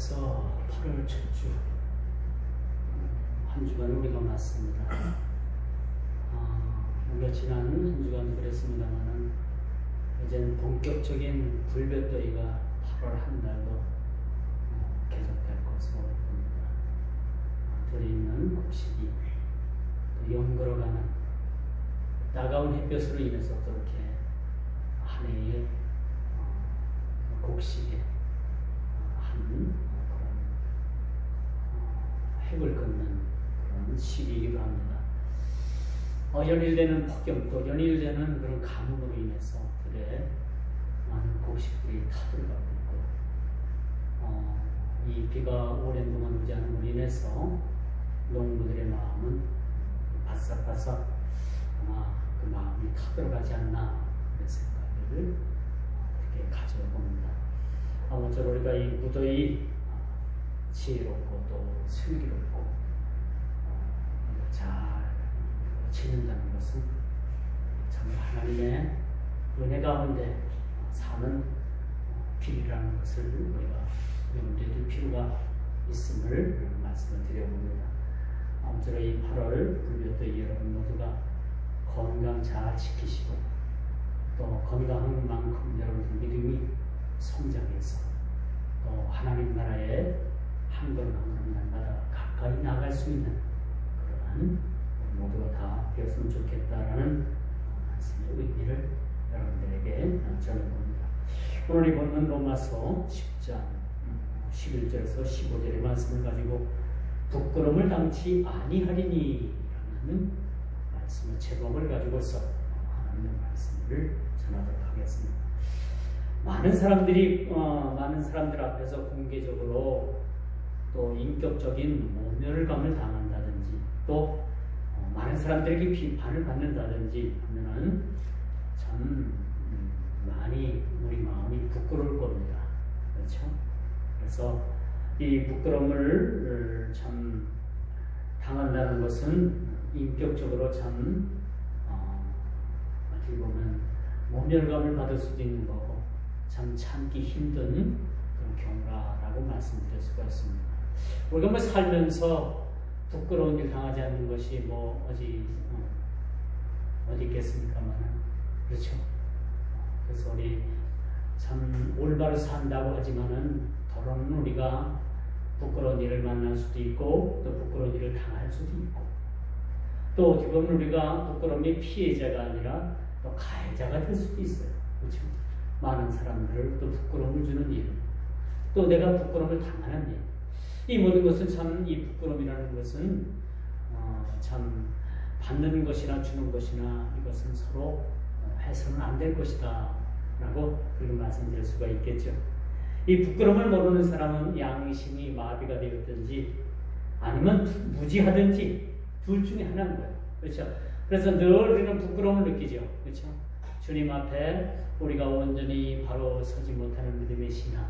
벌써 8월 첫주 한 주간 우리가 맞습니다. 우리가 지난 한 주간 그랬습니다만은 이제는 본격적인 불볕더위가 8월 한 달도 계속될 것으로 봅니다. 들이 있는 곡식이 또 연걸어가는 따가운 햇볕으로 인해서 또 이렇게 한 해의 곡식에 한 핵을 긋는 그런 시기이기도 합니다. 연일되는 폭염 또 연일되는 그런 가뭄으로 인해서 들에 많은 곡식들이 타들어가고 있고 이 비가 오랜 동안 오지 않음으로 인해서 농부들의 마음은 바싹바싹 아마 그 마음이 타들어가지 않나 그런 생각을 그렇게 가져봅니다. 아무쪼록 우리가 이 무더위 지혜롭고 또 슬기롭고 잘 지낸다는 것은 정말 하나님의 은혜 가운데 사는 길이라는 것을 우리가 염두에 둘 필요가 있음을 말씀을 드려봅니다. 아무쪼록 이 8월 불볕더위 여러분 모두가 건강 잘 지키시고 또 건강한 만큼 여러분들 믿음이 성장해서 또 하나님 나라에 한 걸음 한 걸음 날마다 가까이 나갈 수 있는 그러한 모두가 다 되었으면 좋겠다라는 말씀의 의미를 여러분들에게 전해봅니다. 오늘 이 본문 로마서 10장 11절에서 15절의 말씀을 가지고 부끄러움을 당치 아니하리니 라는 말씀의 제목을 가지고서 하나님의 말씀을 전하도록 하겠습니다. 많은 사람들 앞에서 공개적으로 또 인격적인 모멸감을 당한다든지 또 많은 사람들에게 비판을 받는다든지 하면은 참 많이 우리 마음이 부끄러울 겁니다. 그렇죠? 그래서 이 부끄러움을 참 당한다는 것은 인격적으로 참 어떻게 보면 모멸감을 받을 수도 있는 거고 참 참기 힘든 그런 경우라고 말씀드릴 수가 있습니다. 우리가 살면서 부끄러운 일 당하지 않는 것이 어디 있겠습니까만 그렇죠. 그래서 우리 참 올바로 산다고 하지만은 더러는 우리가 부끄러운 일을 만날 수도 있고 또 부끄러운 일을 당할 수도 있고 또 어떻게 보면 우리가 부끄러움의 피해자가 아니라 또 가해자가 될 수도 있어요. 그렇죠. 많은 사람들을 또 부끄러움을 주는 일, 또 내가 부끄러움을 당하는 일, 이 모든 것은 참 이 부끄러움이라는 것은 참 받는 것이나 주는 것이나 이것은 서로 해서는 안 될 것이다 라고 그렇게 말씀드릴 수가 있겠죠. 이 부끄러움을 모르는 사람은 양심이 마비가 되었든지 아니면 무지하든지 둘 중에 하나인 거예요. 그렇죠. 그래서 늘 우리는 부끄러움을 느끼죠. 그렇죠. 주님 앞에 우리가 온전히 바로 서지 못하는 믿음의 신앙,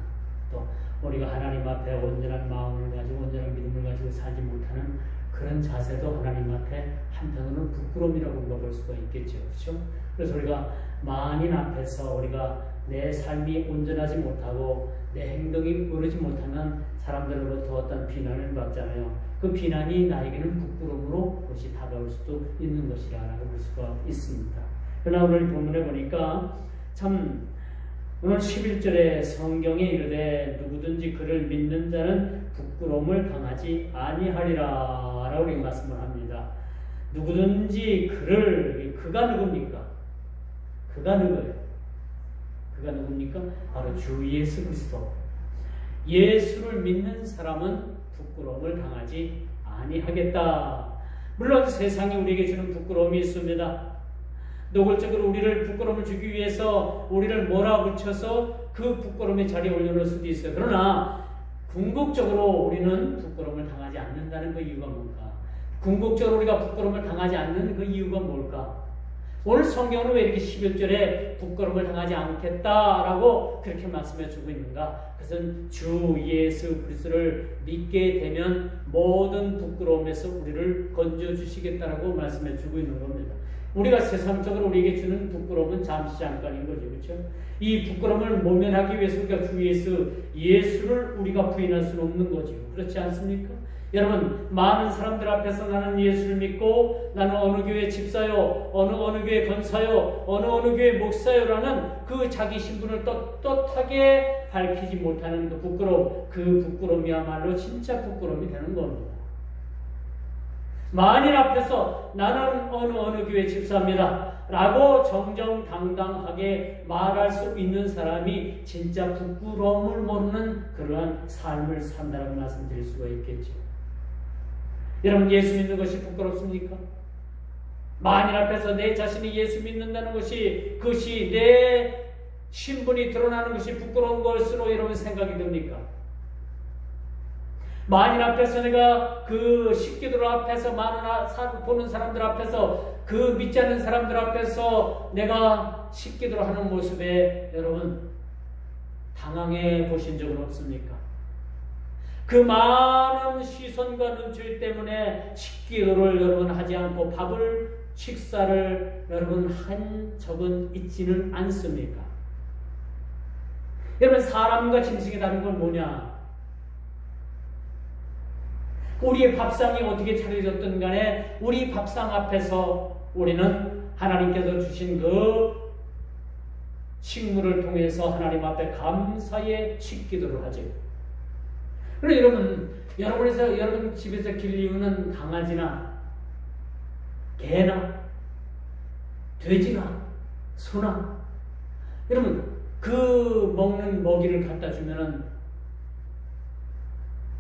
또 우리가 하나님 앞에 온전한 마음을 가지고 온전한 믿음을 가지고 살지 못하는 그런 자세도 하나님 앞에 한편으로는 부끄러움이라고 물어볼 수가 있겠죠. 그렇죠? 그래서 우리가 만인 앞에서 우리가 내 삶이 온전하지 못하고 내 행동이 오르지 못하면 사람들로부터 어떤 비난을 받잖아요. 그 비난이 나에게는 부끄러움으로 그것이 다가올 수도 있는 것이라고 볼 수가 있습니다. 그러나 오늘 본문에 보니까 참 오늘 11절에 성경에 이르되 누구든지 그를 믿는 자는 부끄러움을 당하지 아니하리라 라고 말씀을 합니다. 누구든지 그가 누굽니까? 그가 누구예요? 그가 누굽니까? 바로 주 예수 그리스도. 예수를 믿는 사람은 부끄러움을 당하지 아니하겠다. 물론 세상이 우리에게 주는 부끄러움이 있습니다. 노골적으로 우리를 부끄러움을 주기 위해서 우리를 몰아붙여서 그 부끄러움의 자리에 올려놓을 수도 있어요. 그러나 궁극적으로 우리는 부끄러움을 당하지 않는다는 그 이유가 뭘까? 궁극적으로 우리가 부끄러움을 당하지 않는 그 이유가 뭘까? 오늘 성경은 왜 이렇게 11절에 부끄러움을 당하지 않겠다라고 그렇게 말씀해 주고 있는가? 그것은 주 예수 그리스도를 믿게 되면 모든 부끄러움에서 우리를 건져주시겠다라고 말씀해 주고 있는 겁니다. 우리가 세상적으로 우리에게 주는 부끄러움은 잠시 잠깐인 거죠. 그렇죠? 이 부끄러움을 모면하기 위해서 우리가 주 예수를 우리가 부인할 수는 없는 거죠. 그렇지 않습니까? 여러분, 많은 사람들 앞에서 나는 예수를 믿고 나는 어느 교회 집사요, 어느 교회 권사요, 어느 교회 목사요라는 그 자기 신분을 떳떳하게 밝히지 못하는 그 부끄러움이야말로 진짜 부끄러움이 되는 겁니다. 만인 앞에서 나는 어느 교회 집사입니다 라고 정정당당하게 말할 수 있는 사람이 진짜 부끄러움을 모르는 그러한 삶을 산다는 말씀드릴 수가 있겠죠. 여러분, 예수 믿는 것이 부끄럽습니까? 만인 앞에서 내 자신이 예수 믿는다는 그것이 내 신분이 드러나는 것이 부끄러운 것으로 여러분 생각이 듭니까? 만인 앞에서 내가 그 식구들 앞에서 보는 사람들 앞에서 그 믿지 않는 사람들 앞에서 내가 식구들 하는 모습에 여러분 당황해 보신 적은 없습니까? 그 많은 시선과 눈초리 때문에 식기도를 여러분 하지 않고 식사를 여러분 한 적은 있지는 않습니까? 여러분, 사람과 짐승이 다른 건 뭐냐? 우리의 밥상이 어떻게 차려졌든 간에 우리 밥상 앞에서 우리는 하나님께서 주신 그 식물을 통해서 하나님 앞에 감사의 식기도를 하죠. 그런데 여러분 집에서 길리우는 강아지나 개나 돼지나 소나 여러분 그 먹는 먹이를 갖다 주면은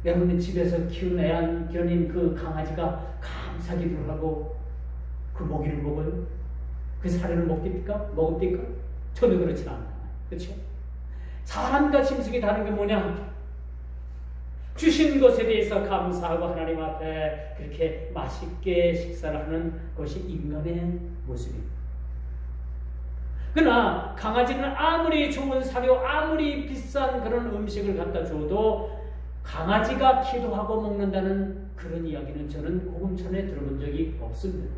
여러분의 집에서 키운 애완견인 그 강아지가 감사기도를 하고 그 먹이를 먹어요? 그 사료를 먹습니까? 전혀 그렇지 않아요. 그렇죠? 사람과 짐승이 다른 게 뭐냐? 주신 것에 대해서 감사하고 하나님 앞에 그렇게 맛있게 식사를 하는 것이 인간의 모습입니다. 그러나 강아지는 아무리 좋은 사료, 아무리 비싼 그런 음식을 갖다 줘도 강아지가 기도하고 먹는다는 그런 이야기는 저는 고금천에 들어본 적이 없습니다.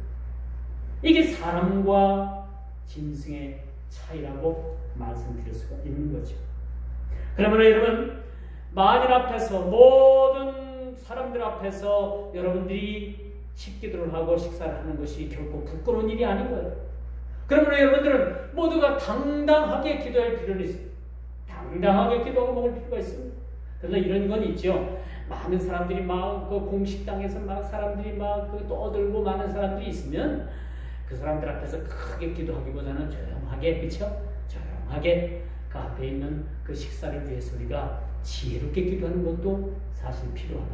이게 사람과 짐승의 차이라고 말씀드릴 수가 있는 거죠. 그러면 여러분, 만인 앞에서 모든 사람들 앞에서 여러분들이 식기도를 하고 식사를 하는 것이 결코 부끄러운 일이 아닌 거예요. 그러면 여러분들은 모두가 당당하게 기도할 필요는 있어요. 당당하게 기도하고 먹을 필요가 있습니다. 그러나 이런 건 있죠. 많은 사람들이 막 그 공식당에서 막 사람들이 막 떠들고 많은 사람들이 있으면 그 사람들 앞에서 크게 기도하기보다는 조용하게, 그렇죠? 조용하게 그 앞에 있는 그 식사를 위해서 우리가 지혜롭게 기도하는 것도 사실 필요하다.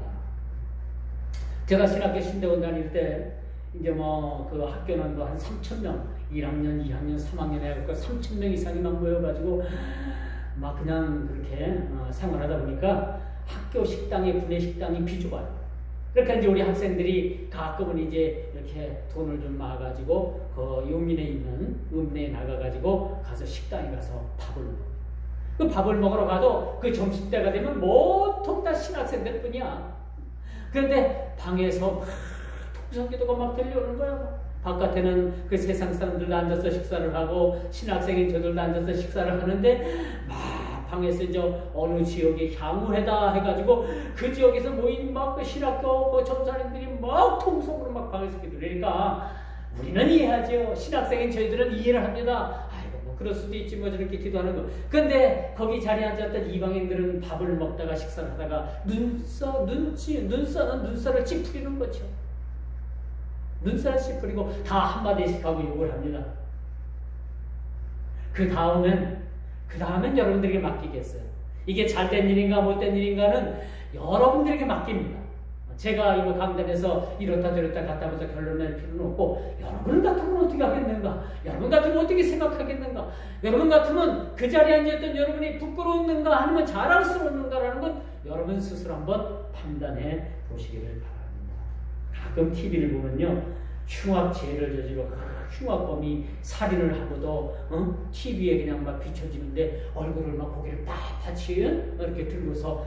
제가 신학교 신대원 다닐 때 이제 그 학교는 한 3,000명, 1학년, 2학년, 3학년 해갖고 3,000명 이상이 막 모여가지고 막 그냥 그렇게 생활하다 보니까 학교 식당에 구내 식당이 비좁아요. 그러니까 이제 우리 학생들이 가끔은 이제 이렇게 돈을 좀 모아가지고 그 용인에 있는 읍내에 나가가지고 가서 식당에 가서 밥을 먹어요. 그 밥을 먹으러 가도 그 점심때가 되면 보통 다 신학생들 뿐이야. 그런데 방에서 막 통성기도가 막 들려오는 거야. 바깥에는 그 세상 사람들도 앉아서 식사를 하고 신학생인 저들도 앉아서 식사를 하는데 막 방에서 이제 어느 지역에 향후회다 해가지고 그 지역에서 모인 막 그 신학교 그 전사님들이 막 통성으로 막 방에서 기도하니까 우리는 이해하죠. 신학생인 저희들은 이해를 합니다. 아이고 뭐 그럴 수도 있지 뭐 저렇게 기도하는 거. 근데 거기 자리에 앉았던 이방인들은 밥을 먹다가 식사를 하다가 눈살을 찌푸리는 거죠. 눈살을 찌푸리고 다 한마디씩 하고 욕을 합니다. 그 다음엔 여러분들에게 맡기겠어요. 이게 잘된 일인가 못된 일인가는 여러분들에게 맡깁니다. 제가 이거 강단에서 이렇다 저렇다 갖다 보자 결론 낼 필요는 없고, 여러분 같으면 어떻게 하겠는가? 여러분 같으면 어떻게 생각하겠는가? 여러분 같으면 그 자리에 앉아있던 여러분이 부끄러웠는가 아니면 자랑스러웠는가라는 건 여러분 스스로 한번 판단해 보시기를 바랍니다. 가끔 TV를 보면요, 흉악죄를 저지르고 흉악범이 살인을 하고도 TV에 그냥 막 비춰지는데 얼굴을 막 고개를 빳빳이 이렇게 들고서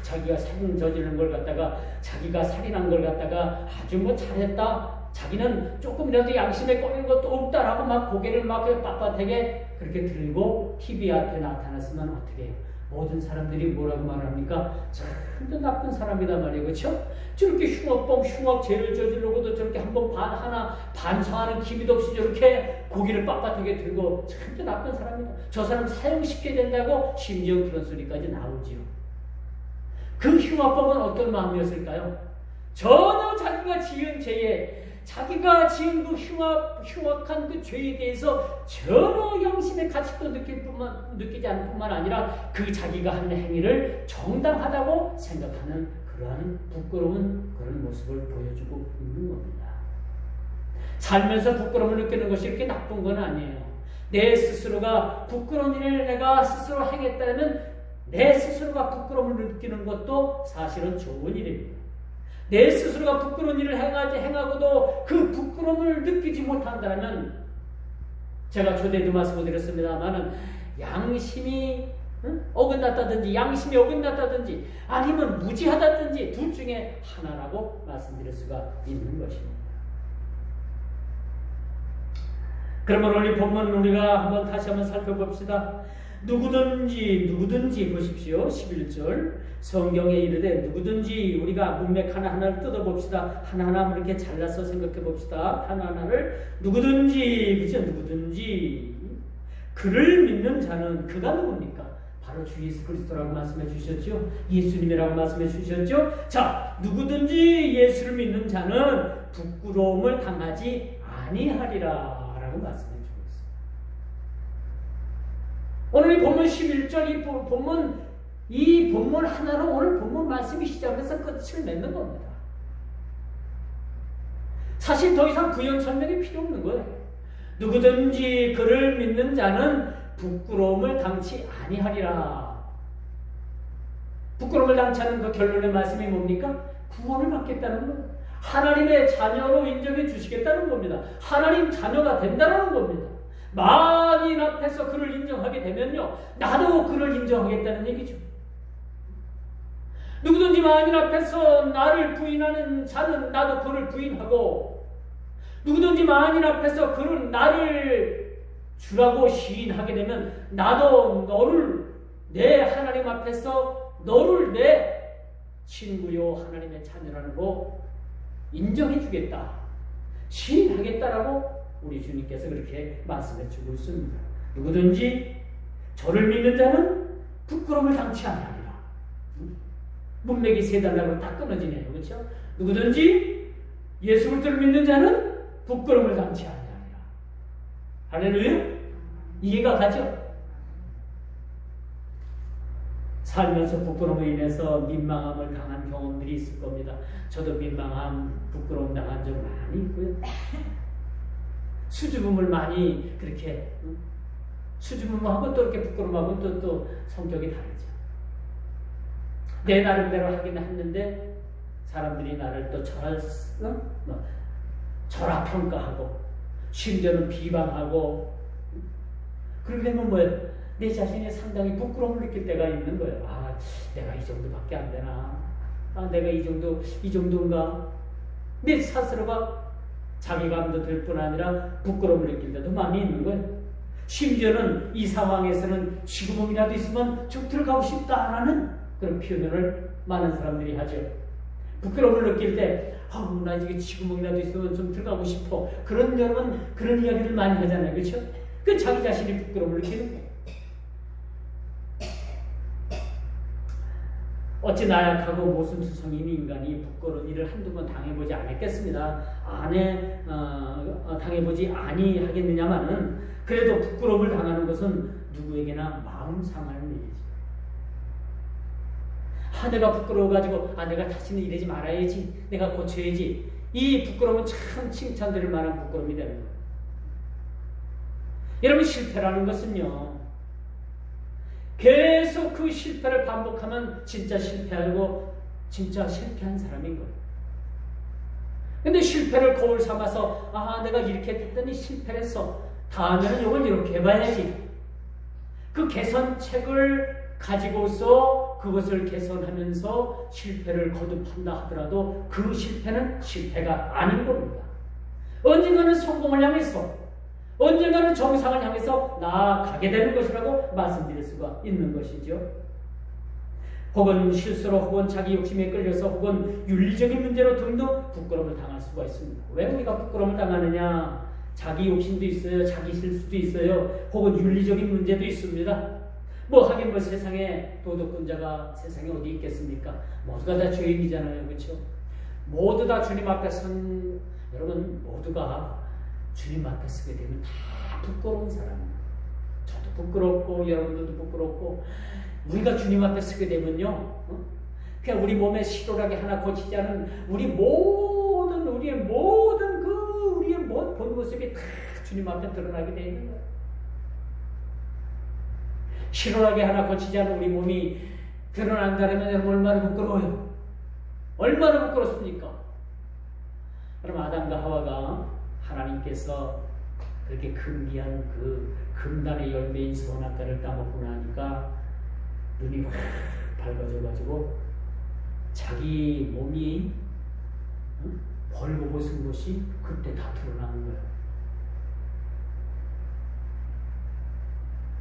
자기가 살인 저지른 걸 갖다가 자기가 살인한 걸 갖다가 아주 뭐 잘했다 자기는 조금이라도 양심에 꺼리는 것도 없다라고 막 고개를 막 빳빳하게 그렇게 들고 TV 앞에 나타났으면 어떻게 해요? 모든 사람들이 뭐라고 말합니까? 참도 나쁜 사람이다 말이에요. 그렇죠? 저렇게 흉악 죄를 저지르고도 저렇게 한번 하나 반성하는 기미도 없이 저렇게 고기를 빳빳하게 들고 참도 나쁜 사람이다. 저 사람 사형시켜야 된다고 심지어 그런 소리까지 나오지요. 그 흉악범은 어떤 마음이었을까요? 전혀 자기가 지은 죄에 자기가 지은 그 흉악한 그 죄에 대해서 전혀 양심의 가치도 느끼지 않을 뿐만 아니라 그 자기가 한 행위를 정당하다고 생각하는 그러한 부끄러운 그런 모습을 보여주고 있는 겁니다. 살면서 부끄러움을 느끼는 것이 이렇게 나쁜 건 아니에요. 내 스스로가 부끄러운 일을 내가 스스로 행했다면 내 스스로가 부끄러움을 느끼는 것도 사실은 좋은 일입니다. 내 스스로가 부끄러운 일을 행하고도 그 부끄러움을 느끼지 못한다면 제가 초대도 말씀을 드렸습니다만은 양심이 어긋났다든지 양심이 어긋났다든지 아니면 무지하다든지 둘 중에 하나라고 말씀드릴 수가 있는 것입니다. 그러면 오늘 본문 우리가 한번 다시 한번 살펴봅시다. 누구든지 보십시오. 11절 성경에 이르되 누구든지 우리가 문맥 하나하나를 뜯어봅시다. 하나하나 이렇게 잘라서 생각해봅시다. 하나하나를 누구든지 그죠? 누구든지 그를 믿는 자는 그가 누굽니까? 바로 주 예수 그리스도라고 말씀해 주셨죠. 예수님이라고 말씀해 주셨죠. 자, 누구든지 예수를 믿는 자는 부끄러움을 당하지 아니하리라 라고 말씀해 주고 있습니다. 오늘 이 본문 11절 이 본문 하나로 오늘 본문 말씀이 시작해서 끝을 맺는 겁니다. 사실 더 이상 부연 설명이 필요 없는 거예요. 누구든지 그를 믿는 자는 부끄러움을 당치 아니하리라. 부끄러움을 당치 않는 그 결론의 말씀이 뭡니까? 구원을 받겠다는 거예요. 하나님의 자녀로 인정해 주시겠다는 겁니다. 하나님 자녀가 된다는 겁니다. 만인 앞에서 그를 인정하게 되면요, 나도 그를 인정하겠다는 얘기죠. 누구든지 만인 앞에서 나를 부인하는 자는 나도 그를 부인하고, 누구든지 만인 앞에서 그는 나를 주라고 시인하게 되면 나도 너를 내 하나님 앞에서 너를 내 친구요 하나님의 자녀라는 거 인정해 주겠다, 시인하겠다라고 우리 주님께서 그렇게 말씀해 주고 있습니다. 누구든지 저를 믿는 자는 부끄러움을 당치 아니하리라. 문맥이 세 달라고 다 끊어지네요. 그렇죠? 누구든지 예수 그리스도를 믿는 자는 부끄러움을 당치 아니하리라. 할렐루야? 이해가 가죠? 살면서 부끄러움에 인해서 민망함을 당한 경험들이 있을 겁니다. 저도 민망함, 부끄러움 당한 적 많이 있고요. 수줍음을 많이 그렇게 수줍음하고 또 이렇게 부끄러움하고 또 성격이 다르죠. 내 나름대로 하긴 했는데 사람들이 나를 또 절하평가하고 심지어는 비방하고 그러게 되면 뭐예요? 내 자신이 상당히 부끄러움을 느낄 때가 있는 거예요. 아, 내가 이 정도밖에 안 되나? 아, 내가 이 정도인가? 내 스스로가 자기감도 들 뿐 아니라 부끄러움을 느낄 때도 많이 있는 거예요. 심지어는 이 상황에서는 지구멍이라도 있으면 좀 들어가고 싶다라는 그런 표현을 많은 사람들이 하죠. 부끄러움을 느낄 때, 나 이게 지구멍이라도 있으면 좀 들어가고 싶어. 여러분, 그런 이야기를 많이 하잖아요. 그렇죠? 그 자기 자신이 부끄러움을 느끼는 거예요. 어찌 나약하고 모순투성인 인간이 부끄러운 일을 한두 번 당해보지 않았겠습니다. 당해보지 아니하겠느냐마는 그래도 부끄러움을 당하는 것은 누구에게나 마음 상하는 일이죠. 내가 부끄러워가지고 내가 다시는 이러지 말아야지, 내가 고쳐야지. 이 부끄러움은 참 칭찬드릴 만한 부끄러움이 되는 거예요. 여러분, 실패라는 것은요, 계속 그 실패를 반복하면 진짜 실패하고 진짜 실패한 사람인 거예요. 근데 실패를 거울 삼아서 내가 이렇게 됐더니 실패를 했어. 다음에는 이걸 이렇게 해봐야지. 그 개선책을 가지고서 그것을 개선하면서 실패를 거듭한다 하더라도 그 실패는 실패가 아닌 겁니다. 언젠가는 성공을 향해서, 언젠가는 정상을 향해서 나아가게 되는 것이라고 말씀드릴 수가 있는 것이죠. 혹은 실수로, 혹은 자기 욕심에 끌려서, 혹은 윤리적인 문제로 등등 부끄러움을 당할 수가 있습니다. 왜 우리가 부끄러움을 당하느냐? 자기 욕심도 있어요. 자기 실수도 있어요. 혹은 윤리적인 문제도 있습니다. 하긴 세상에 도덕군자가 세상에 어디 있겠습니까? 모두가 다 죄인이잖아요. 그렇죠? 모두 다 주님 앞에 여러분 모두가 주님 앞에 서게 되면 다 부끄러운 사람입니다. 저도 부끄럽고 여러분들도 부끄럽고, 우리가 주님 앞에 서게 되면요, 그냥 우리 몸에 실오라기 하나 고치지 않은 우리의 모든 본 모습이 다 주님 앞에 드러나게 되어 있는 거예요. 실오라기 하나 고치지 않은 우리 몸이 드러난다면 여러분 얼마나 부끄러워요? 얼마나 부끄럽습니까? 그럼 아담과 하와가 하나님께서 그렇게 금기한 그 금단의 열매인 선악과를 따먹고 나니까 눈이 확 밝아져가지고 자기 몸이 벌거벗은 것이 그때 다 드러나는 거예요.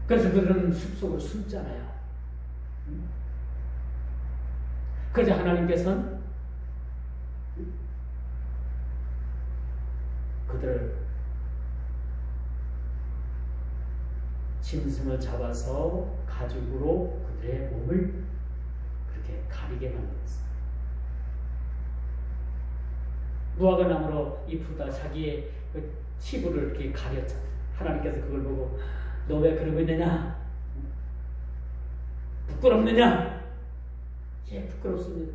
그래서 그들은 숲속으로 숨잖아요. 그래서 하나님께서는 그들을 짐승을 잡아서 가죽으로 그들의 몸을 그렇게 가리게 만들었어요. 무화과 나무로 이쁘다 자기의 그 치부를 이렇게 가렸잖아요. 하나님께서 그걸 보고 너 왜 그러고 있느냐? 부끄럽느냐? 예, 부끄럽습니다.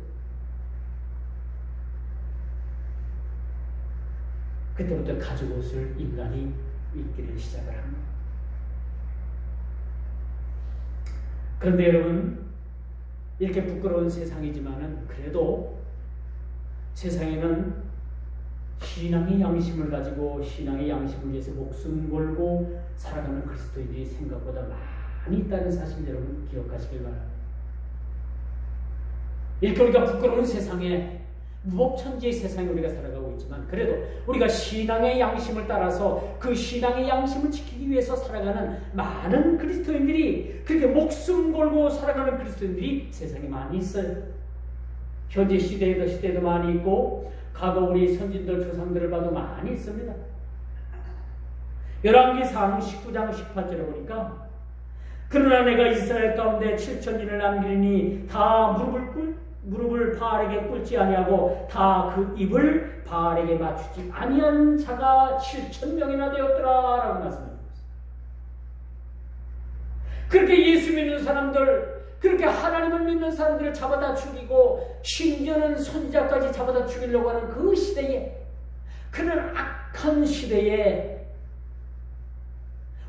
그때부터 가죽 옷을 인간이 입기를 시작을 합니다. 그런데 여러분, 이렇게 부끄러운 세상이지만은 그래도 세상에는 신앙의 양심을 가지고 신앙의 양심을 위해서 목숨 걸고 살아가는 그리스도인들이 생각보다 많이 있다는 사실 여러분 기억하시길 바랍니다. 이렇게 우리가 부끄러운 세상에, 무법천지의 세상에 우리가 살아가고 있지만 그래도 우리가 신앙의 양심을 따라서 그 신앙의 양심을 지키기 위해서 살아가는 많은 그리스도인들이, 그렇게 목숨 걸고 살아가는 그리스도인들이 세상에 많이 있어요. 현재 시대에도 많이 있고 과거 우리 선진들 조상들을 봐도 많이 있습니다. 열왕기상 19장 18절에 보니까 그러나 내가 이스라엘 가운데 7,000인을 남기리니 다 무릎을 바알에게 꿇지 아니하고 다 그 입을 바알에게 맞추지 아니한 자가 7,000명이나 되었더라 라고 말씀합니다. 그렇게 예수 믿는 사람들, 그렇게 하나님을 믿는 사람들을 잡아다 죽이고 심지어는 선지자까지 잡아다 죽이려고 하는 그 시대에, 그런 악한 시대에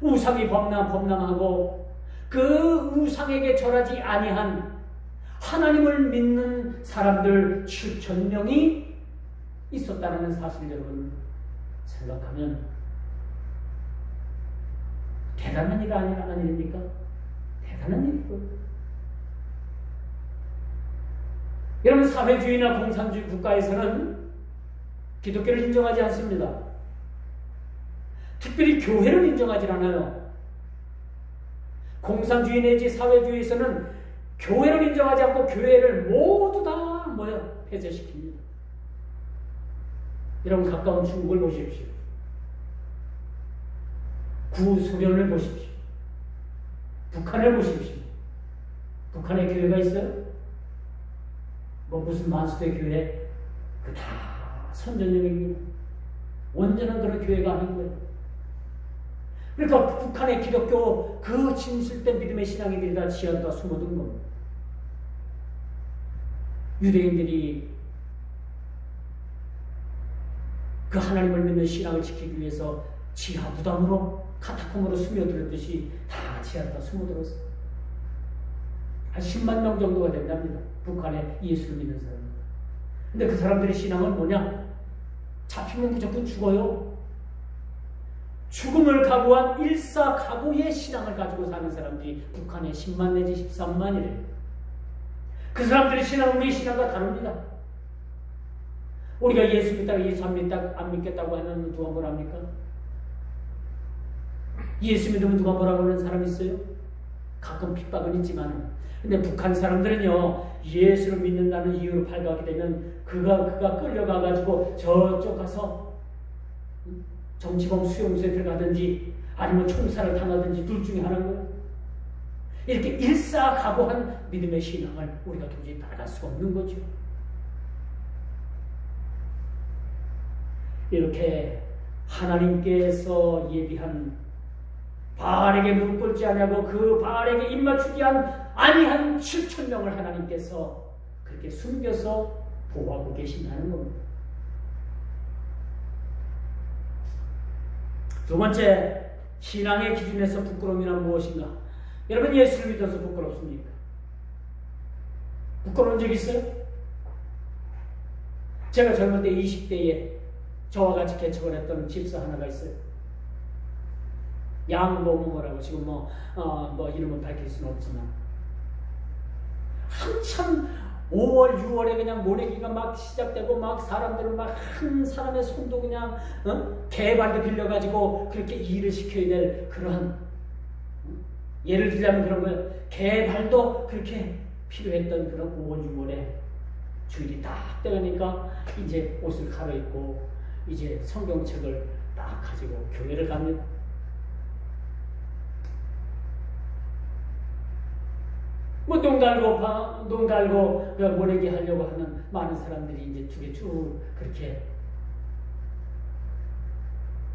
우상이 범람하고 그 우상에게 절하지 아니한 하나님을 믿는 사람들 7,000명이 있었다는 사실 여러분 생각하면 대단한 일 아닙니까? 대단한 일이고. 여러분, 사회주의나 공산주의 국가에서는 기독교를 인정하지 않습니다. 특별히 교회를 인정하지 않아요. 공산주의 내지 사회주의에서는 교회를 인정하지 않고 교회를 모두 다 폐쇄시킵니다. 여러분, 가까운 중국을 보십시오. 구소련을 보십시오. 북한을 보십시오. 북한에 교회가 있어요? 무슨 만수대 교회? 그 다 선전용입니다. 온전한 그런 교회가 아닌 거예요. 그러니까 북한의 기독교 그 진실된 믿음의 신앙인들이 다 지하로 숨어든 겁니다. 유대인들이 그 하나님을 믿는 신앙을 지키기 위해서 지하 무덤으로 카타콤으로 스며들었듯이 다 지하로 숨어들었어요. 한 10만 명 정도가 된답니다. 북한에 예수를 믿는 사람들. 근데 그 사람들의 신앙은 뭐냐? 잡히면 무조건 죽어요. 죽음을 각오한 일사각오의 신앙을 가지고 사는 사람들이 북한에 10만 내지 13만이래요. 그 사람들의 신앙은 우리의 신앙과 다릅니다. 우리가 예수 믿다가 예수 안 믿겠다고 하면 누가 뭐라 합니까? 예수 믿으면 누가 뭐라고 하는 사람 있어요? 가끔 핍박은 있지만, 근데 북한 사람들은요, 예수를 믿는다는 이유로 발각하게 되면 그가 끌려가가지고 저쪽 가서 정치범 수용소에 들어가든지 아니면 총살을 당하든지 둘 중에 하나는 이렇게 일사각오한 믿음의 신앙을 우리가 도저히 따라갈 수가 없는 거죠. 이렇게 하나님께서 예비한 바알에게 무릎 꿇지 아니하고 그 바알에게 입맞추지 아니한 7,000명을 하나님께서 그렇게 숨겨서 보호하고 계신다는 겁니다. 두 번째, 신앙의 기준에서 부끄러움이란 무엇인가? 여러분, 예수를 믿어서 부끄럽습니까? 부끄러운 적 있어요? 제가 젊을 때 20대에 저와 같이 개척을 했던 집사 하나가 있어요. 양모모라고, 지금 이름은 밝힐 수는 없지만, 한참 5월, 6월에 그냥 모내기가 막 시작되고, 막 사람들은 막 한 사람의 손도 그냥, 개발도 빌려가지고 그렇게 일을 시켜야 될 그런, 예를 들자면 그런 거예요. 개발도 그렇게 필요했던 그런 5월, 6월에 주일이 딱 되니까 이제 옷을 갈아입고, 이제 성경책을 딱 가지고 교회를 갑니다. 눈 갈고 모내기 하려고 하는 많은 사람들이 이제 두 개 쭉 그렇게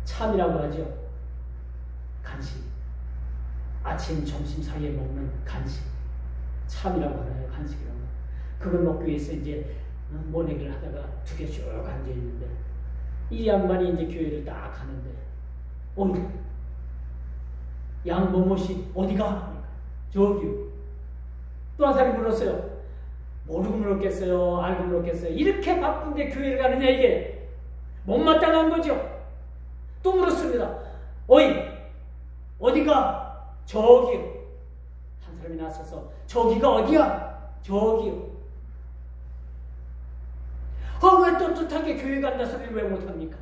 참이라고 하죠. 간식. 아침, 점심 사이에 먹는 간식. 참이라고 하나요? 간식이라고. 그걸 먹기 위해서 이제 모내기를 하다가 두 개 쭉 앉아 있는데, 이 양반이 이제 교회를 딱 가는데, 양모모씨 어디가? 저기요. 또 한 사람이 물었어요. 모르고 물었겠어요? 알고 물었겠어요? 이렇게 바쁜데 교회를 가느냐, 이게 못마땅한 거죠. 또 물었습니다. 어디가? 저기요. 한 사람이 나서서, 저기가 어디야? 저기요. 왜 떳떳하게 교회 간다 소리를 왜 못합니까?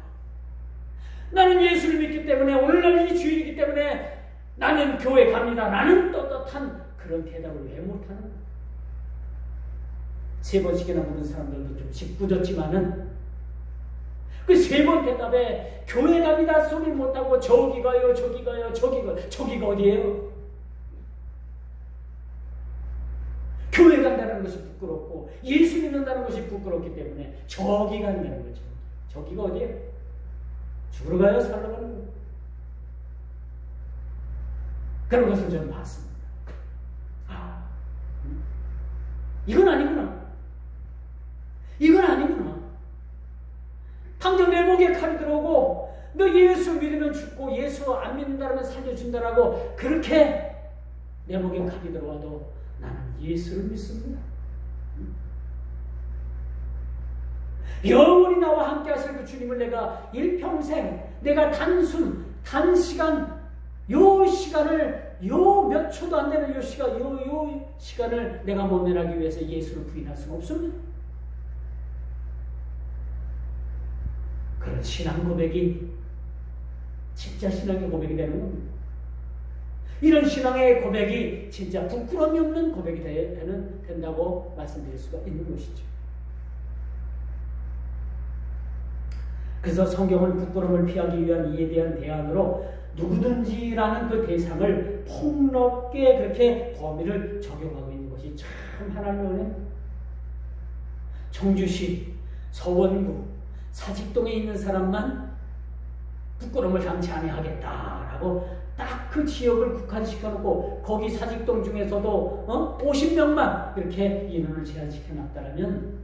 나는 예수를 믿기 때문에, 오늘날이 주일이기 때문에 나는 교회 갑니다. 나는 떳떳한 그런 대답을 왜 못하는 거야? 3번씩이나 묻은 사람들도 좀 짓궂었지만은 그 3번 대답에 교회 갑니다 소리를 못하고 저기 가요, 저기 가요, 저기가 어디예요? 교회 간다는 것이 부끄럽고 예수 믿는다는 것이 부끄럽기 때문에 저기 간다는 거죠. 저기가 어디예요? 죽으러 가요? 살러 가는 거예요? 그런 것을 저는 봤습니다. 이건 아니구나. 이건 아니구나. 당장 내 목에 칼이 들어오고 너 예수 믿으면 죽고 예수 안 믿는다면 살려준다라고 그렇게 내 목에 칼이 들어와도 나는 예수를 믿습니다. 영원히 나와 함께 하실 그 주님을 내가 일평생 내가 단시간 요 시간을 요 몇 초도 안 되는 요 시간을 내가 모면하기 위해서 예수를 부인할 수는 없습니다. 그런 신앙 고백이 진짜 신앙의 고백이 되는 겁니다. 이런 신앙의 고백이 진짜 부끄러움이 없는 고백이 된다고 말씀드릴 수가 있는 것이죠. 그래서 성경은 부끄러움을 피하기 위한 이에 대한 대안으로 누구든지라는 그 대상을 폭넓게 그렇게 범위를 적용하고 있는 것이 참 하나님의 은혜입니다. 청주시, 서원구, 사직동에 있는 사람만 부끄러움을 당치 아니하겠다라고 딱 그 지역을 국한시켜놓고 거기 사직동 중에서도 50명만 이렇게 인원을 제한시켜놨다라면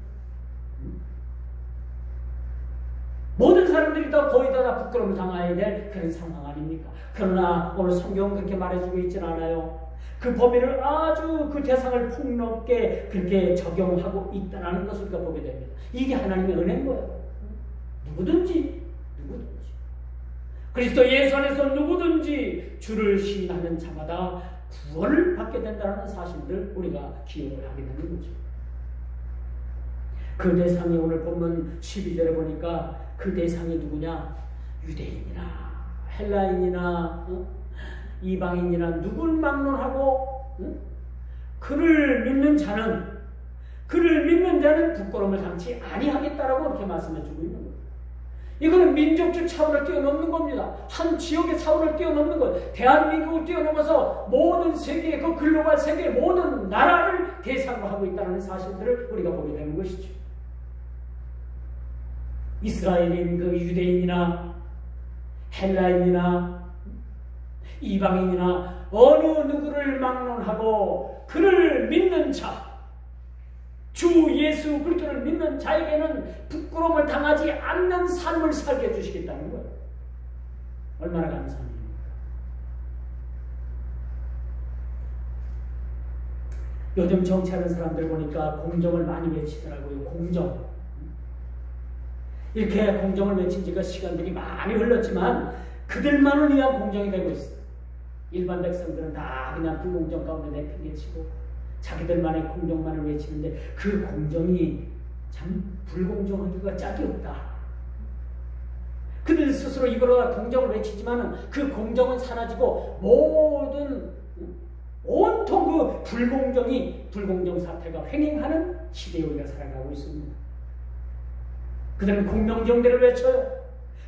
모든 사람들이 거의 다 부끄러움을 당해야 될 그런 상황 아닙니까? 그러나 오늘 성경은 그렇게 말해주고 있지는 않아요. 그 범위를 아주 그 대상을 폭넓게 그렇게 적용하고 있다는 것을 우리가 보게 됩니다. 이게 하나님의 은혜인 거예요. 누구든지 그리스도 예수 안에서 누구든지 주를 시인하는 자마다 구원을 받게 된다는 사실을 우리가 기억을 하게 되는 거죠. 그 대상이 오늘 보면 12절에 보니까 그 대상이 누구냐? 유대인이나 헬라인이나 이방인이나 누굴 막론하고 그를 믿는 자는 부끄러움을 당치 아니하겠다라고 그렇게 말씀해 주고 있는 거예요. 이거는 민족적 차원을 뛰어넘는 겁니다. 한 지역의 차원을 뛰어넘는 거예요. 대한민국을 뛰어넘어서 모든 세계, 그 글로벌 세계 모든 나라를 대상으로 하고 있다는 사실들을 우리가 보게 되는 것이죠. 이스라엘인 그 유대인이나 헬라인이나 이방인이나 어느 누구를 막론하고 그를 믿는 자, 주 예수 그리스도를 믿는 자에게는 부끄러움을 당하지 않는 삶을 살게 해주시겠다는 거예요. 얼마나 감사한 일입니까? 요즘 정치하는 사람들 보니까 공정을 많이 외치더라고요. 공정. 이렇게 공정을 외친 지가 시간들이 많이 흘렀지만 그들만을 위한 공정이 되고 있어요. 일반 백성들은 다 그냥 불공정 가운데 내팽개치고 자기들만의 공정만을 외치는데 그 공정이 참 불공정하기가 짝이 없다. 그들 스스로 이거로 공정을 외치지만 그 공정은 사라지고 온통 그 불공정 사태가 횡행하는 시대에 우리가 살아가고 있습니다. 그들은 공명정대를 외쳐요.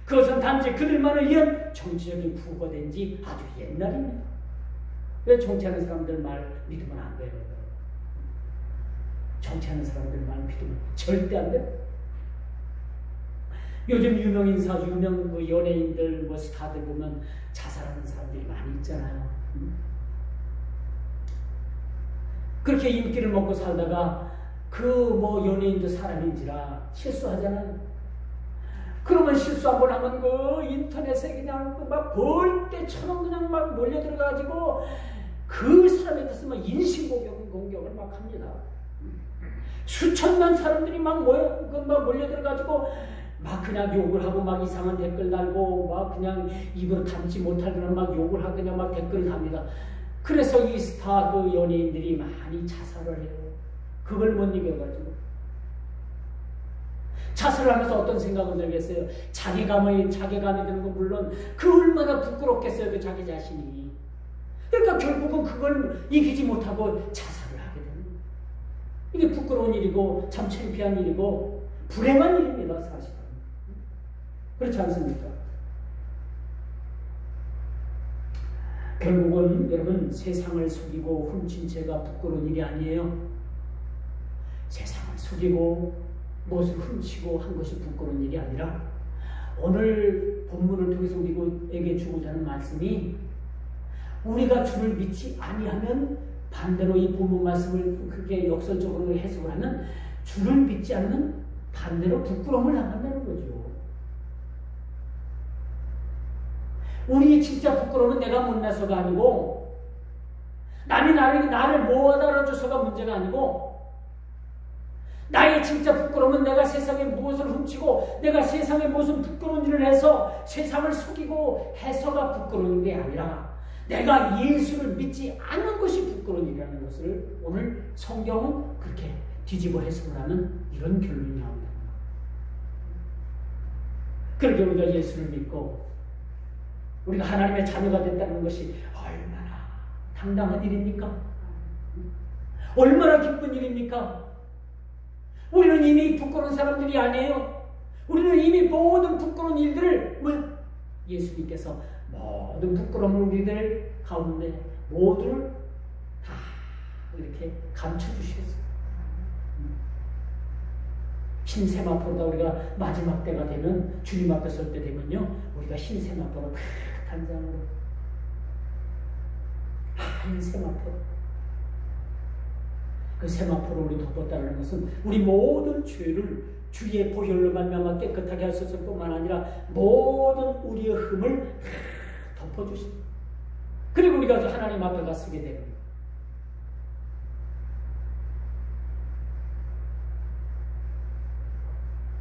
그것은 단지 그들만을 위한 정치적인 부가 된 지 아주 옛날입니다. 왜 정치하는 사람들 말 믿으면 안 돼요? 정치하는 사람들 말 믿으면 절대 안 돼요. 요즘 유명 인사, 유명 뭐 연예인들, 뭐 스타들 보면 자살하는 사람들이 많이 있잖아요. 그렇게 인기를 먹고 살다가 그 뭐 연예인도 사람인지라 실수하잖아요. 그러면 실수 한번 하면 그 인터넷에 그냥 막 벌떼처럼 그냥 막 몰려 들어가지고 그 사람에 대해서 막 인신공격을 막 합니다. 수천만 사람들이 막 몰려 들어가지고 막 그냥 욕을 하고 막 이상한 댓글 달고 막 그냥 입으로 담지 못할 그런 막 욕을 하고 그냥 막 댓글을 답니다. 그래서 이 스타 그 연예인들이 많이 자살을 해요. 그걸 못 이겨가지고. 자살을 하면서 어떤 생각을 들겠어요? 자괴감이 드는 건 물론 그 얼마나 부끄럽겠어요, 그 자기 자신이. 그러니까 결국은 그걸 이기지 못하고 자살을 하게 되는 거예요. 이게 부끄러운 일이고 참 창피한 일이고 불행한 일입니다, 사실은. 그렇지 않습니까? 결국은 여러분 세상을 속이고 훔친 죄가 부끄러운 일이 아니에요. 세상을 속이고 무엇을 훔치고 한 것이 부끄러운 일이 아니라 오늘 본문을 통해서 우리에게 주고자 하는 말씀이 우리가 주를 믿지 아니하면 반대로 이 본문 말씀을 그렇게 역설적으로 해석을 하면 주를 믿지 않으면 반대로 부끄러움을 당한다는 거죠. 우리의 진짜 부끄러움은 내가 못나서가 아니고 남이 나를 못 알아줘서가 문제가 아니고 나의 진짜 부끄러움은 내가 세상에 무엇을 훔치고 내가 세상에 무슨 부끄러운 일을 해서 세상을 속이고 해서가 부끄러운 게 아니라 내가 예수를 믿지 않는 것이 부끄러운 일이라는 것을 오늘 성경은 그렇게 뒤집어 해석을 하는 이런 결론이 나옵니다. 그렇게 우리가 예수를 믿고 우리가 하나님의 자녀가 됐다는 것이 얼마나 당당한 일입니까? 얼마나 기쁜 일입니까? 우리는 이미 부끄러운 사람들이 아니에요. 우리는 이미 모든 부끄러운 일들을 예수님께서 모든 부끄러움을 우리들 가운데 모두를 다 이렇게 감춰주시겠어요. 흰 세마포로다 우리가 마지막 때가 되면 주님 앞에 설 때 되면요 우리가 흰 세마포로 단장으로 흰 세마포 그 세마포로 우리 덮었다는 것은 우리 모든 죄를 주의 보혈로 말미암아 깨끗하게 하셨을 뿐만 아니라 모든 우리의 흠을 덮어주십니다. 그리고 우리가 하나님 앞에 가 서게 됩니다.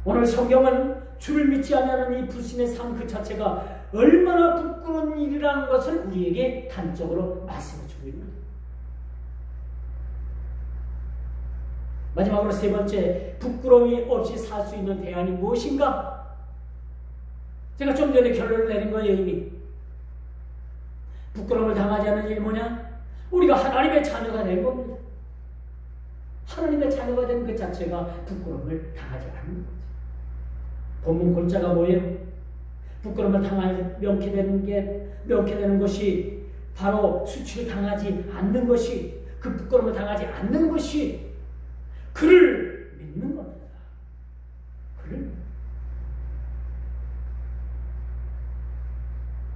오늘 성경은 주를 믿지 않는 이 불신의 삶 그 자체가 얼마나 부끄러운 일이라는 것을 우리에게 단적으로 말씀해 주고 있습니다. 마지막으로 세 번째, 부끄러움이 없이 살 수 있는 대안이 무엇인가? 제가 좀 전에 결론을 내린 거예요. 이미 부끄러움을 당하지 않는 일이 뭐냐? 우리가 하나님의 자녀가 된 겁니다. 하나님의 자녀가 된 그 자체가 부끄러움을 당하지 않는 거죠. 본문 골자가 뭐예요? 부끄러움을 당할 명쾌되는 것이 바로 수치를 당하지 않는 것이, 그 부끄러움을 당하지 않는 것이 그를 믿는 겁니다. 그를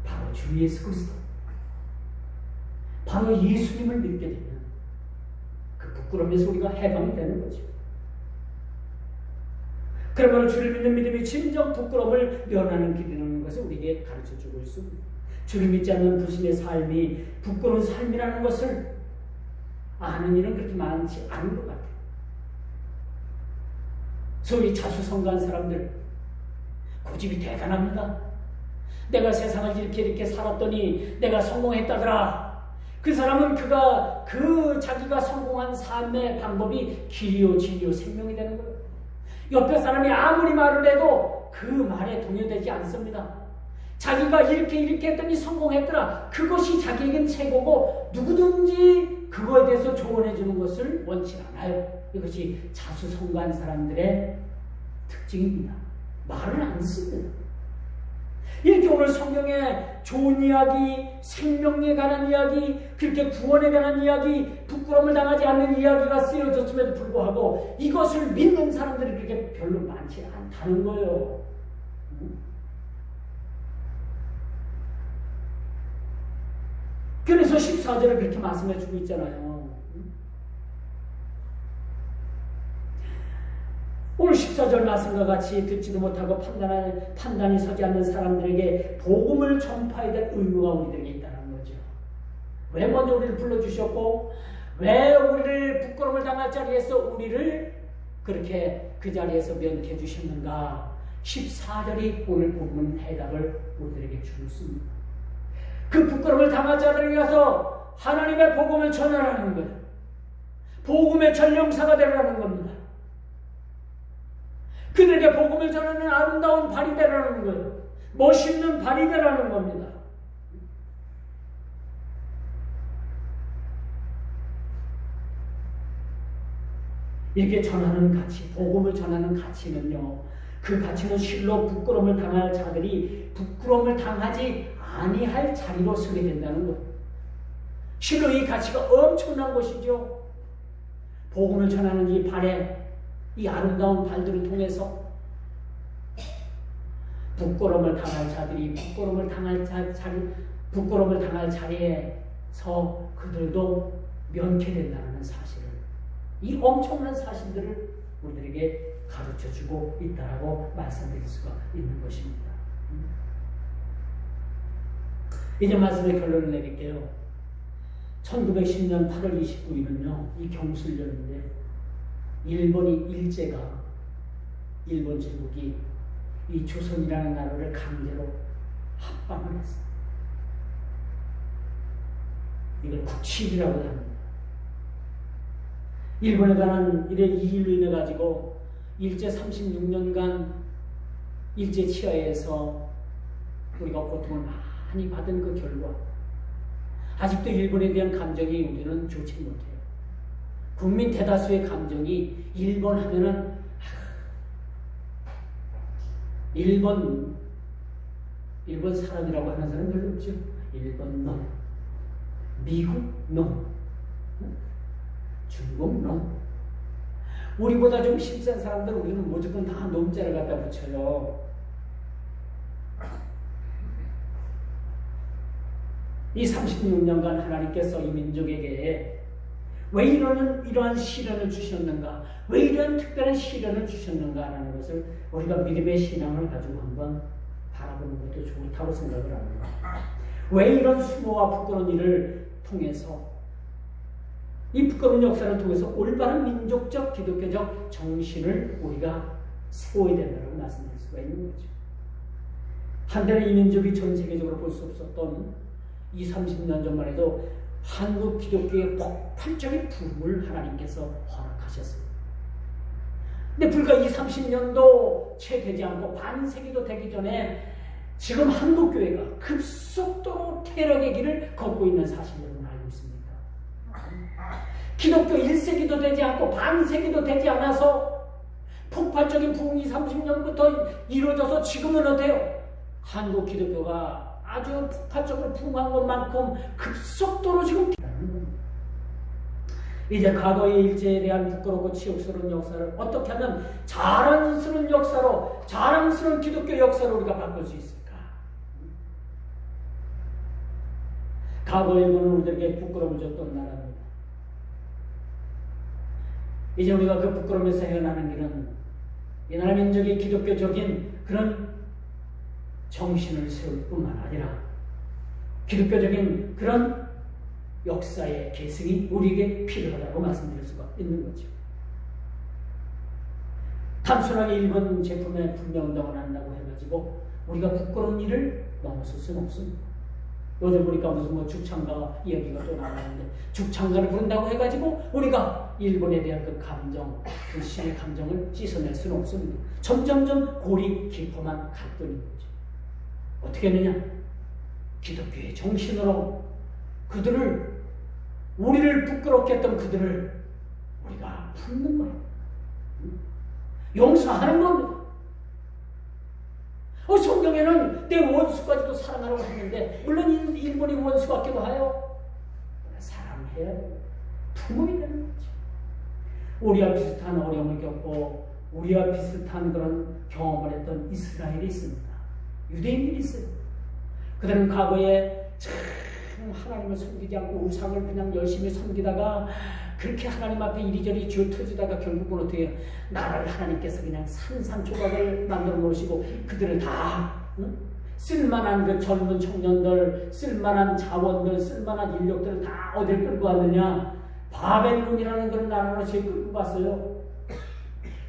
바로 주 예수 그리스도, 바로 예수님을 믿게 되면 그 부끄러움에서 우리가 해방이 되는 거죠. 그러므로 주를 믿는 믿음이 진정 부끄러움을 면하는 길이라는 것을 우리에게 가르쳐주고 있습니다. 주를 믿지 않는 불신의 삶이 부끄러운 삶이라는 것을 아는 일은 그렇게 많지 않은 것 같아요. 소위 자수성가한 사람들, 고집이 대단합니다. 내가 세상을 이렇게 살았더니 내가 성공했다더라. 그 사람은 자기가 성공한 삶의 방법이 길이요 진리요 생명이 되는 거예요. 옆에 사람이 아무리 말을 해도 그 말에 동요되지 않습니다. 자기가 이렇게 했더니 성공했더라. 그것이 자기에겐 최고고 누구든지 그거에 대해서 조언해 주는 것을 원치 않아요. 이것이 자수성가한 사람들의 특징입니다. 말을 안 씁니다. 이렇게 오늘 성경에 좋은 이야기, 생명에 관한 이야기, 그렇게 구원에 관한 이야기, 부끄러움을 당하지 않는 이야기가 쓰여졌음에도 불구하고 이것을 믿는 사람들이 그렇게 별로 많지 않다는 거예요. 그래서 14절에 그렇게 말씀해 주고 있잖아요. 오늘 14절 말씀과 같이 듣지도 못하고 판단이 서지 않는 사람들에게 복음을 전파해야 될 의무가 우리들에게 있다는 거죠. 왜 먼저 우리를 불러주셨고 왜 우리를 부끄러움을 당할 자리에서 우리를 그렇게 그 자리에서 면케해 주셨는가? 14절이 오늘 복음 해답을 우리들에게 주었습니다. 그 부끄러움을 당할 자리에 가서 하나님의 복음을 전하라는 거예요. 복음의 전령사가 되라는 겁니다. 그들에게 복음을 전하는 아름다운 발이 되라는 거예요. 멋있는 발이 되라는 겁니다. 이렇게 전하는 가치, 복음을 전하는 가치는요, 그 가치는 실로 부끄러움을 당할 자들이 부끄러움을 당하지 아니할 자리로 서게 된다는 거예요. 실로 이 가치가 엄청난 것이죠. 복음을 전하는 이 발에, 이 아름다운 발들을 통해서 부끄러움을 당할 자들이 부끄러움을 당할 자리에서 그들도 면케된다는 사실을, 이 엄청난 사실들을 우리들에게 가르쳐주고 있다라고 말씀드릴 수가 있는 것입니다. 이제 말씀의 결론을 내릴게요. 1910년 8월 29일은요, 이 경술년인데 일본 제국이 이 조선이라는 나라를 강제로 합방을 했어요. 이걸 국치기라고 합니다. 일본에 관한 이 일로 인해 가지고 일제 36년간 일제 치하에서 우리가 고통을 많이 받은 그 결과 아직도 일본에 대한 감정이 우리는 좋지 못해요. 국민 대다수의 감정이 일본 하면은 일본 사람이라고 하는 사람 별로 없죠. 일본 놈, 미국 놈, 중국 놈. 우리보다 좀 힘센 사람들 우리는 무조건 다 놈자를 갖다 붙여요. 이 36년간 하나님께서 이 민족에게 왜 이러한 시련을 주셨는가? 왜 이런 특별한 시련을 주셨는가라는 것을 우리가 믿음의 신앙을 가지고 한번 바라보는 것도 좋다고 생각을 합니다. 왜 이런 수모와 부끄러운 일을 통해서, 이 부끄러운 역사를 통해서 올바른 민족적 기독교적 정신을 우리가 세워야 된다고 말씀드릴 수가 있는 거죠. 한때는 이 민족이 전 세계적으로 볼 수 없었던 30년 전만 해도 한국 기독교의 폭발적인 부흥을 하나님께서 허락하셨습니다. 근데 불과 30년도 채 되지 않고 반세기도 되기 전에 지금 한국교회가 급속도로 퇴락의 길을 걷고 있는 사실을 여러분 알고 있습니다. 기독교 1세기도 되지 않고 반세기도 되지 않아서 폭발적인 부흥이 30년부터 이루어져서 지금은 어때요? 한국 기독교가 아주 폭발적으로 부흥한 것만큼 급속도로 지금 이제 과거의 일제에 대한 부끄럽고 치욕스러운 역사를 어떻게 하면 자랑스러운 역사로, 자랑스러운 기독교 역사로 우리가 바꿀 수 있을까? 과거 일본은 우리들에게 부끄러움을 줬던 나라입니다. 이제 우리가 그 부끄러움에서 헤어나는 길은 이 나라 민족의 기독교적인 그런 정신을 세울 뿐만 아니라 기독교적인 그런 역사의 계승이 우리에게 필요하다고 말씀드릴 수가 있는 거죠. 단순하게 일본 제품에 불매운동을 한다고 해가지고 우리가 부끄러운 일을 넘어설 수는 없습니다. 요즘 보니까 무슨 뭐 죽창가 이야기가 또 나왔는데 죽창가를 부른다고 해가지고 우리가 일본에 대한 그 감정, 그 신의 감정을 씻어낼 수는 없습니다. 점점점 골이 깊어만 갈 뿐인 거죠. 어떻게 했느냐? 기독교의 정신으로 그들을, 우리를 부끄럽게 했던 그들을 우리가 품는 거예요. 용서하는 겁니다. 성경에는 내 원수까지도 사랑하라고 했는데, 물론 일본이 원수 같기도 하여 사랑해야 돼요. 부모이 되는 거죠. 우리와 비슷한 어려움을 겪고 우리와 비슷한 그런 경험을 했던 이스라엘이 있습니다. 유대인들이 있어요. 그들은 과거에 참 하나님을 섬기지 않고 우상을 그냥 열심히 섬기다가 그렇게 하나님 앞에 이리저리 쥐어 터지다가 결국은 어떻게 해요? 나라를 하나님께서 그냥 산산조각을 만들어 놓으시고 그들을 다 쓸만한 그 젊은 청년들, 쓸만한 자원들, 쓸만한 인력들을 다 어딜 끌고 왔느냐? 바벨론이라는 그런 나라로 제 끌고 갔어요.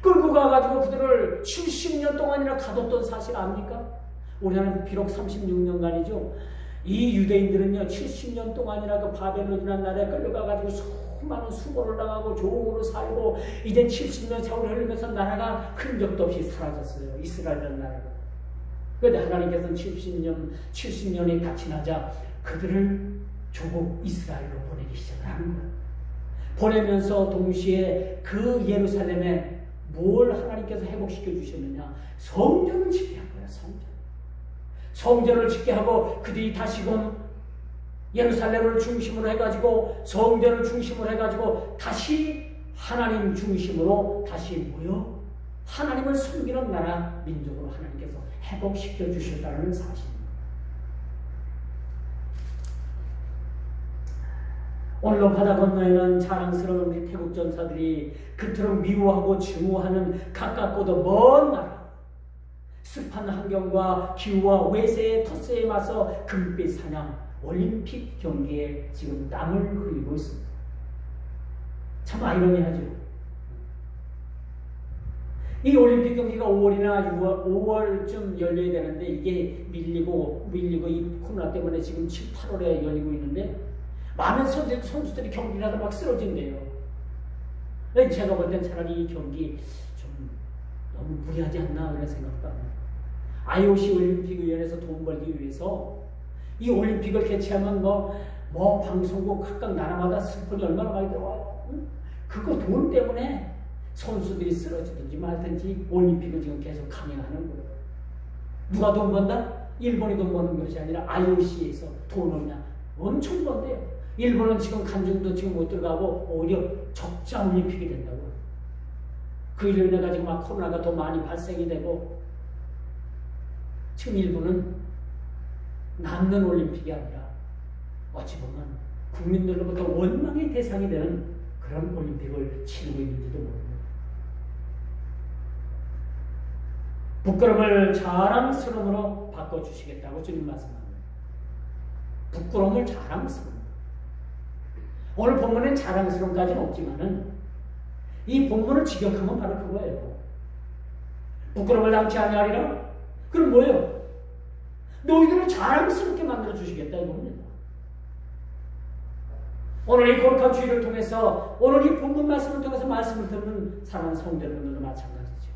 끌고 가가지고 그들을 70년 동안이나 가뒀던 사실 압니까? 우리나라는 비록 36년간이죠. 이 유대인들은요 70년 동안이나 그 바벨론이라는 나라에 끌려가가지고 수많은 수고를 당하고 조공으로 살고 이제 70년 세월이 흐르면서 나라가 흔적도 없이 사라졌어요. 이스라엘이라는 나라가. 그런데 하나님께서는 70년이 다 지나자 그들을 조국 이스라엘로 보내기 시작을 하는 거예요. 보내면서 동시에 그 예루살렘에 뭘 하나님께서 회복시켜 주셨느냐? 성전을 짓게 한 거예요. 성전을 짓게 하고 그들이 다시금 예루살렘을 중심으로 해가지고 성전을 중심으로 해가지고 다시 하나님 중심으로 다시 모여 하나님을 섬기는 나라 민족으로 하나님께서 회복시켜 주셨다는 사실입니다. 오늘로 바다 건너에는 자랑스러운 우리 태국 전사들이 그토록 미워하고 증오하는 가깝고도 먼 나라, 습한 환경과 기후와 외세의 텃세에 맞서 금빛 사냥 올림픽 경기에 지금 땀을 흘리고 있습니다. 참 아이러니하죠. 이 올림픽 경기가 5월이나 5월쯤 열려야 되는데 이게 밀리고 이 코로나 때문에 지금 7, 8월에 열리고 있는데 많은 선수들이 경기를 하다 막 쓰러진대요. 제가 볼 땐 차라리 이 경기 좀 너무 무리하지 않나 그런 생각도 합니다. IOC 올림픽위원회에서 돈 벌기 위해서 이 올림픽을 개최하면 뭐 방송국 각각 나라마다 스폰이 얼마나 많이 들어와요. 응? 그거 돈 때문에 선수들이 쓰러지든지 말든지 올림픽을 지금 계속 강행하는 거예요. 누가 돈 번다? 일본이 돈 버는 것이 아니라 IOC에서 돈을 그냥 엄청 번대요. 일본은 지금 간증도 지금 못 들어가고 오히려 적자 올림픽이 된다고. 그 일로 인해 가지고 막 코로나가 더 많이 발생이 되고 지금 일본은 남는 올림픽이 아니라 어찌 보면 국민들로부터 원망의 대상이 되는 그런 올림픽을 치르고 있는지도 모릅니다. 부끄러움을 자랑스러움으로 바꿔주시겠다고 주님 말씀합니다. 부끄러움을 자랑스러움. 오늘 본문엔 자랑스러움까지는 없지만은 이 본문을 직역하면 바로 그거예요. 부끄러움을 당치 아니하리라? 그럼 뭐예요? 너희들을 자랑스럽게 만들어 주시겠다 이겁니다. 오늘 이 거룩한 주일을 통해서 오늘 이 본문 말씀을 통해서 말씀을 듣는 사랑하는 성도 여러분들도 마찬가지죠.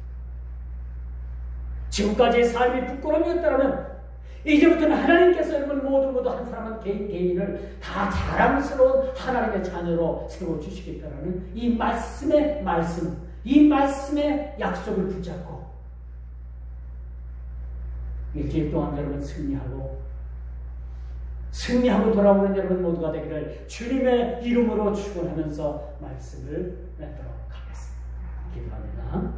지금까지의 삶이 부끄러움이었다면 이제부터는 하나님께서 여러분 모두 한 사람은 개인을 다 자랑스러운 하나님의 자녀로 세워주시겠다는 이 말씀의 약속을 붙잡고 일주일 동안 여러분 승리하고 돌아오는 여러분 모두가 되기를 주님의 이름으로 축원하면서 말씀을 맺도록 하겠습니다. 기도합니다.